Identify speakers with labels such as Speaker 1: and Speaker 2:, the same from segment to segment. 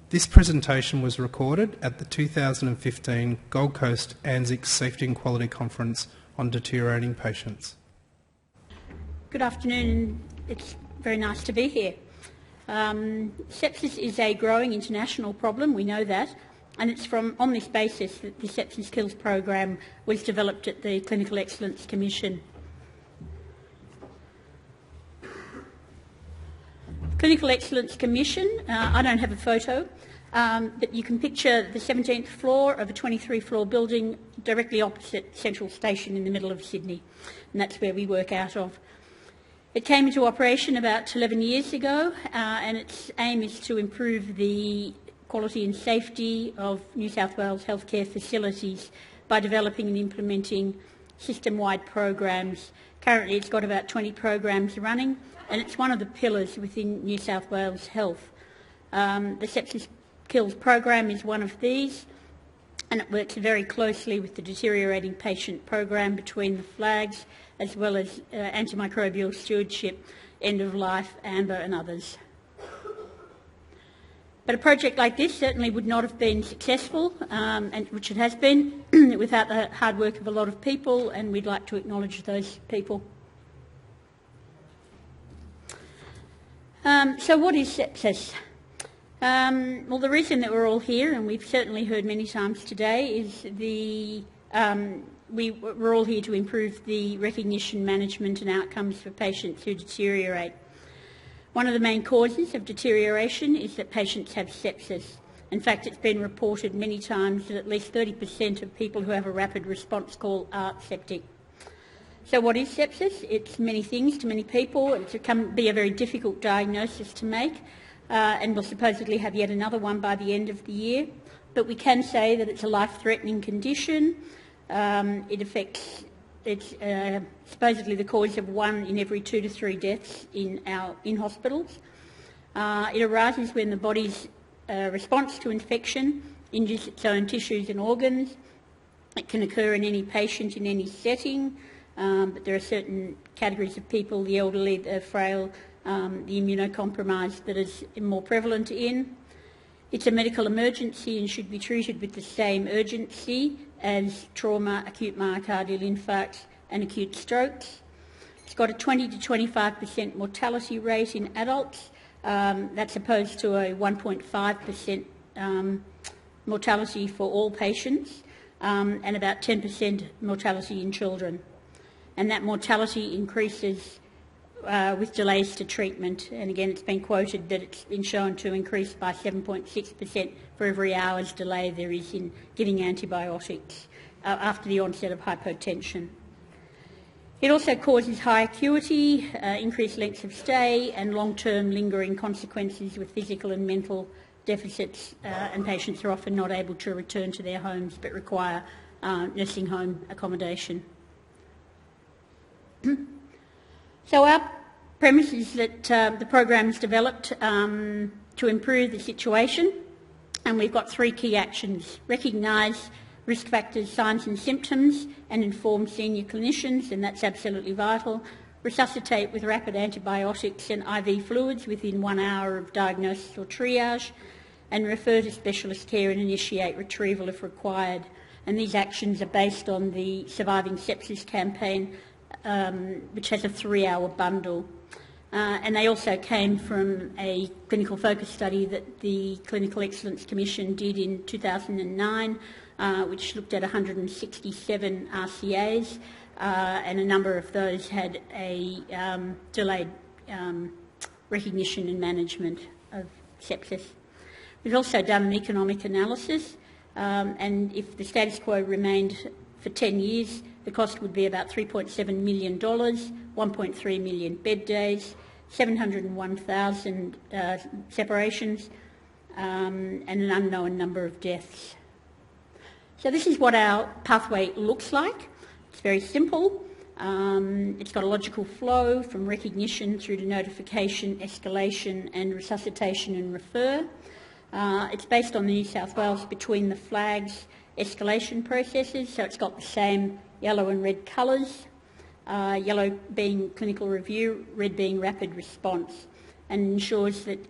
Speaker 1: This presentation was recorded at the 2015 Gold Coast ANZICS Safety and Quality Conference on Deteriorating Patients.
Speaker 2: Good afternoon. It's very nice to be here. Sepsis is a growing international problem, we know that, and it's on this basis that the SEPSIS KILLS program was developed at the Clinical Excellence Commission. Clinical Excellence Commission, I don't have a photo, but you can picture the 17th floor of a 23-floor building directly opposite Central Station in the middle of Sydney, and that's where we work out of. It came into operation about 11 years ago, and its aim is to improve the quality and safety of New South Wales healthcare facilities by developing and implementing system-wide programs. Currently it's got about 20 programs running, and it's one of the pillars within New South Wales Health. The SEPSIS KILLS program is one of these, and it works very closely with the deteriorating patient program between the flags, as well as antimicrobial stewardship, end of life, AMBER and others. But a project like this certainly would not have been successful, which it has been, without the hard work of a lot of people, and we'd like to acknowledge those people. So what is sepsis? Well, the reason that we're all here, and we've certainly heard many times today, is we're all here to improve the recognition, management and outcomes for patients who deteriorate. One of the main causes of deterioration is that patients have sepsis. In fact, it's been reported many times that at least 30% of people who have a rapid response call are septic. So what is sepsis? It's many things to many people. It can be a very difficult diagnosis to make, and we'll supposedly have yet another one by the end of the year. But we can say that it's a life-threatening condition. It's supposedly the cause of 1 in every 2 to 3 deaths in hospitals. It arises when the body's response to infection injures its own tissues and organs. It can occur in any patient in any setting. But there are certain categories of people, the elderly, the frail, the immunocompromised, that is more prevalent in. It's a medical emergency and should be treated with the same urgency as trauma, acute myocardial infarct and acute strokes. It's got a 20 to 25% mortality rate in adults. That's opposed to a 1.5% mortality for all patients, and about 10% mortality in children. And that mortality increases with delays to treatment. And again, it's been quoted that it's been shown to increase by 7.6% for every hour's delay there is in giving antibiotics after the onset of hypotension. It also causes high acuity, increased lengths of stay, and long-term lingering consequences with physical and mental deficits, and patients are often not able to return to their homes but require nursing home accommodation. So our premise is that the program is developed to improve the situation, and we've got 3 key actions: recognise risk factors, signs and symptoms, and inform senior clinicians, and that's absolutely vital; resuscitate with rapid antibiotics and IV fluids within 1 hour of diagnosis or triage, and refer to specialist care and initiate retrieval if required. And these actions are based on the Surviving Sepsis campaign, which has a 3-hour bundle. And they also came from a clinical focus study that the Clinical Excellence Commission did in 2009, which looked at 167 RCAs, and a number of those had a delayed recognition and management of sepsis. We've also done an economic analysis, and if the status quo remained for 10 years, the cost would be about $3.7 million, 1.3 million bed days, 701,000 separations, and an unknown number of deaths. So this is what our pathway looks like. It's very simple. It's got a logical flow from recognition through to notification, escalation and resuscitation and refer. It's based on the New South Wales between the flags escalation processes, so it's got the same yellow and red colours, yellow being clinical review, red being rapid response, and ensures that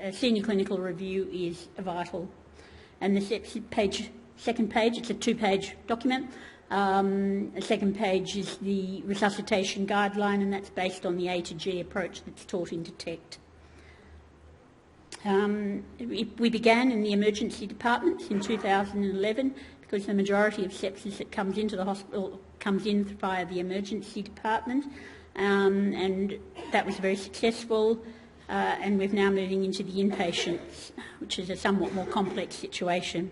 Speaker 2: a senior clinical review is vital. And the second page, it's a 2-page document. The second page is the resuscitation guideline, and that's based on the A to G approach that's taught in DETECT. We began in the emergency departments in 2011 because the majority of sepsis that comes into the hospital comes in via the emergency department, and that was very successful, and we're now moving into the inpatients, which is a somewhat more complex situation.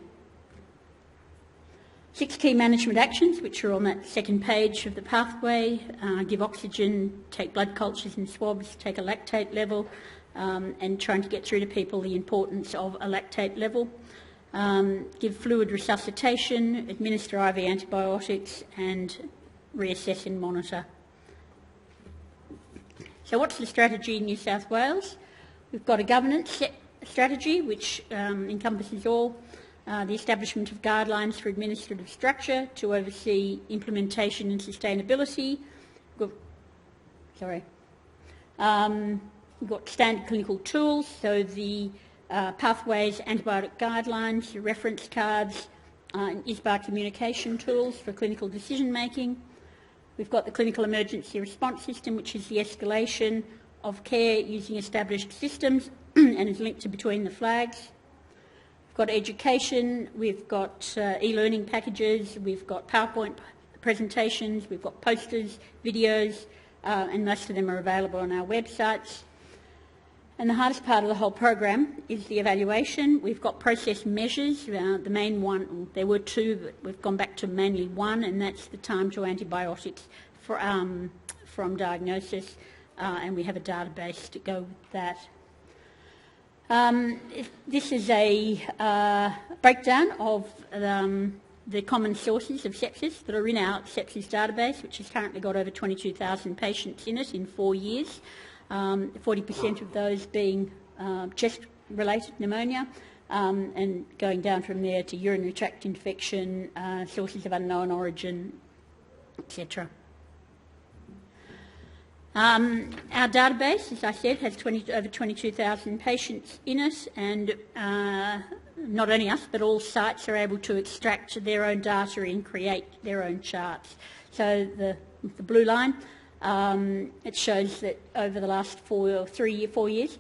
Speaker 2: 6 key management actions, which are on that second page of the pathway: give oxygen, take blood cultures and swabs, take a lactate level, and trying to get through to people the importance of a lactate level. Give fluid resuscitation, administer IV antibiotics, and reassess and monitor. So what's the strategy in New South Wales? We've got a governance strategy which encompasses all the establishment of guidelines for administrative structure to oversee implementation and sustainability. We've got standard clinical tools, so the pathways, antibiotic guidelines, reference cards, and ISBAR communication tools for clinical decision making. We've got the clinical emergency response system, which is the escalation of care using established systems and is linked to between the flags. We've got education, we've got e-learning packages, we've got PowerPoint presentations, we've got posters, videos, and most of them are available on our websites. And the hardest part of the whole program is the evaluation. We've got process measures. The main one, there were 2, but we've gone back to mainly 1, and that's the time to antibiotics from diagnosis, and we have a database to go with that. This is a breakdown of the common sources of sepsis that are in our sepsis database, which has currently got over 22,000 patients in it in 4 years. 40% of those being chest-related pneumonia, and going down from there to urinary tract infection, sources of unknown origin, etc. Our database, as I said, has over 22,000 patients in it, and not only us, but all sites are able to extract their own data and create their own charts. So the blue line, it shows that over the last 3 years,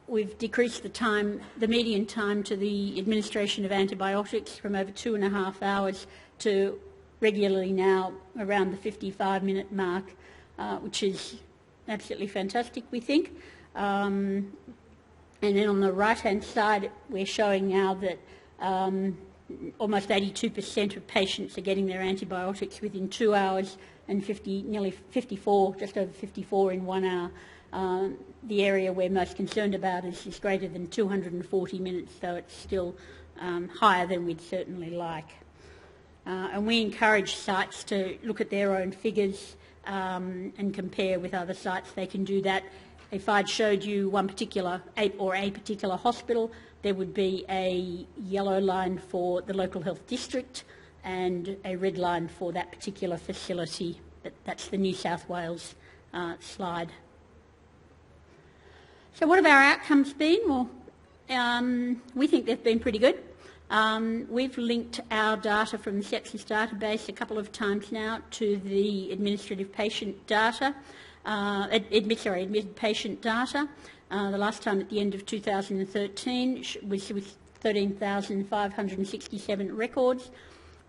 Speaker 2: we've decreased the median time to the administration of antibiotics from over 2.5 hours to regularly now around the 55-minute mark, which is absolutely fantastic, we think. And then on the right-hand side, we're showing now that almost 82% of patients are getting their antibiotics within 2 hours, and nearly 54, just over 54 in 1 hour. The area we're most concerned about is greater than 240 minutes, so it's still higher than we'd certainly like. And we encourage sites to look at their own figures and compare with other sites. They can do that. If I'd showed you a particular hospital, there would be a yellow line for the local health district and a red line for that particular facility. That's the New South Wales slide. So what have our outcomes been? Well, we think they've been pretty good. We've linked our data from the sepsis database a couple of times now to the administrative patient data, admitted patient data. The last time at the end of 2013 was with 13,567 records.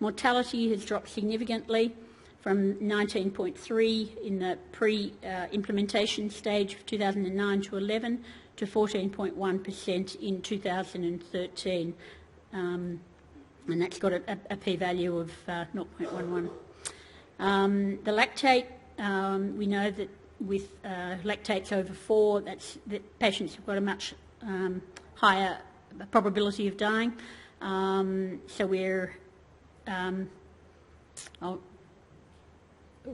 Speaker 2: Mortality has dropped significantly from 19.3 in the pre-implementation stage of 2009 to 11 to 14.1% in 2013. And that's got a p-value of 0.11. The lactate, we know that with lactates over 4, that patients have got a much higher probability of dying. So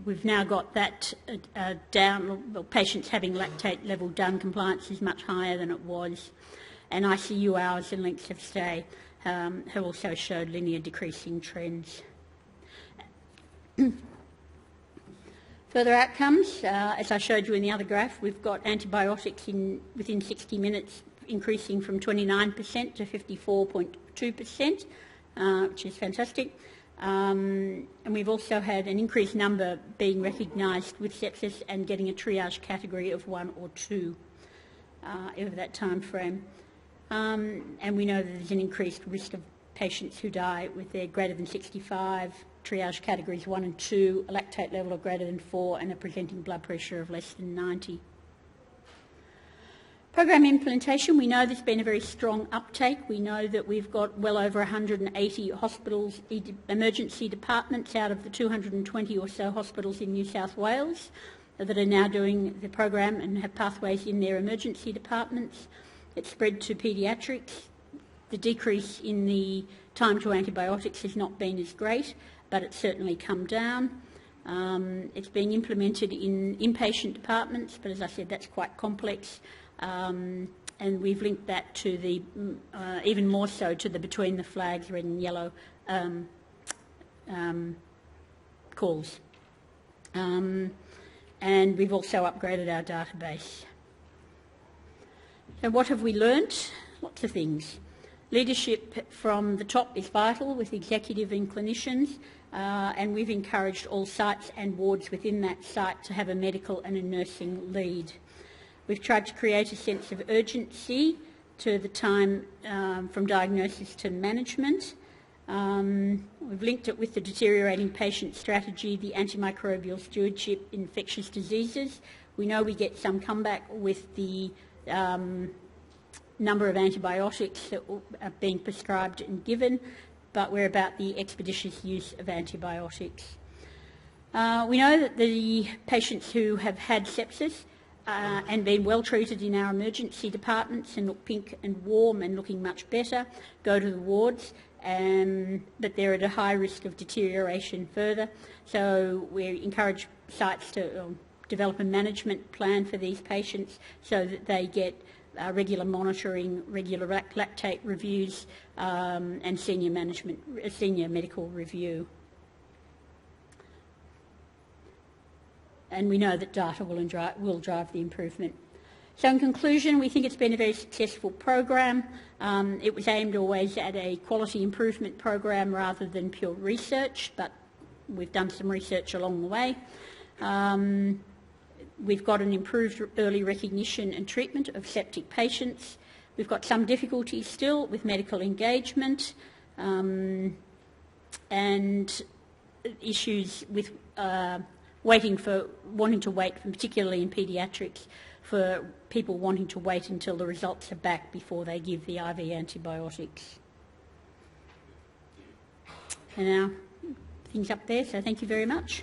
Speaker 2: we've now got that down. Well, patients having lactate level done, compliance is much higher than it was, and ICU hours and lengths of stay have also showed linear decreasing trends. Further outcomes, as I showed you in the other graph, we've got antibiotics within 60 minutes increasing from 29% to 54.2%, which is fantastic. And we've also had an increased number being recognised with sepsis and getting a triage category of 1 or 2 over that time frame. And we know that there's an increased risk of patients who die with their greater than 65, triage categories 1 and 2, a lactate level of greater than 4 and a presenting blood pressure of less than 90. Program implementation, we know there's been a very strong uptake. We know that we've got well over 180 hospitals, emergency departments out of the 220 or so hospitals in New South Wales that are now doing the program and have pathways in their emergency departments. It's spread to paediatrics. The decrease in the time to antibiotics has not been as great, but it's certainly come down. It's being implemented in inpatient departments, but as I said, that's quite complex. And we've linked that to the, even more so to the between the flags, red and yellow calls. And we've also upgraded our database. So what have we learnt? Lots of things. Leadership from the top is vital with executive and clinicians, and we've encouraged all sites and wards within that site to have a medical and a nursing lead. We've tried to create a sense of urgency to the time from diagnosis to management. We've linked it with the deteriorating patient strategy, the antimicrobial stewardship, infectious diseases. We know we get some comeback with the number of antibiotics that are being prescribed and given, but we're about the expeditious use of antibiotics. We know that the patients who have had sepsis and been well treated in our emergency departments and look pink and warm and looking much better, go to the wards, but they're at a high risk of deterioration further. So we encourage sites to develop a management plan for these patients so that they get regular monitoring, regular lactate reviews and senior medical review. And we know that data will drive the improvement. So in conclusion, we think it's been a very successful program. It was aimed always at a quality improvement program rather than pure research, but we've done some research along the way. We've got an improved early recognition and treatment of septic patients. We've got some difficulties still with medical engagement and issues with wanting to wait, particularly in paediatrics, for people wanting to wait until the results are back before they give the IV antibiotics. And now, things up there, so thank you very much.